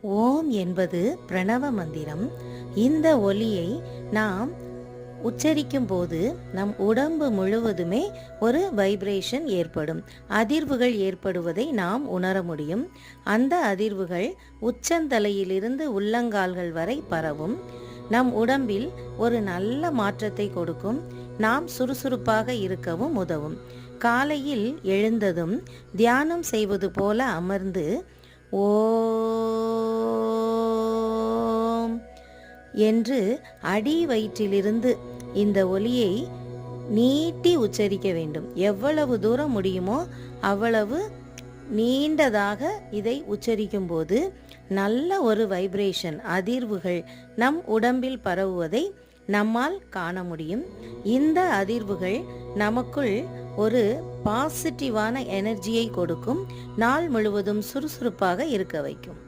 ஓம் என்பது பிரணவ மந்திரம். இந்த ஒலியை நாம் உச்சரிக்கும் போது நம் உடம்பு முழுவதுமே ஒரு வைப்ரேஷன் ஏற்படும், அதிர்வுகள் ஏற்படுவதை நாம் உணர முடியும். அந்த அதிர்வுகள் உச்சந்தலையிலிருந்து உள்ளங்கால்கள் வரை பரவும். நம் உடம்பில் ஒரு நல்ல மாற்றத்தை கொடுக்கும். நாம் சுறுசுறுப்பாக இருக்கவும் உதவும். காலையில் எழுந்ததும் தியானம் செய்வது போல அமர்ந்து ஓம் என்று அடி வயிற்றிலிருந்து இந்த ஒலியை நீட்டி உச்சரிக்க வேண்டும். எவ்வளவு தூரம் முடியுமோ அவ்வளவு நீண்டதாக இதை உச்சரிக்கும் போது நல்ல ஒரு வைப்ரேஷன், அதிர்வுகள் நம் உடம்பில் பரவுவதை நம்மால் காண முடியும். இந்த அதிர்வுகள் நமக்குள் ஒரு பாசிட்டிவான எனர்ஜியை கொடுக்கும். நாள் முழுவதும் சுறுசுறுப்பாக இருக்க வைக்கும்.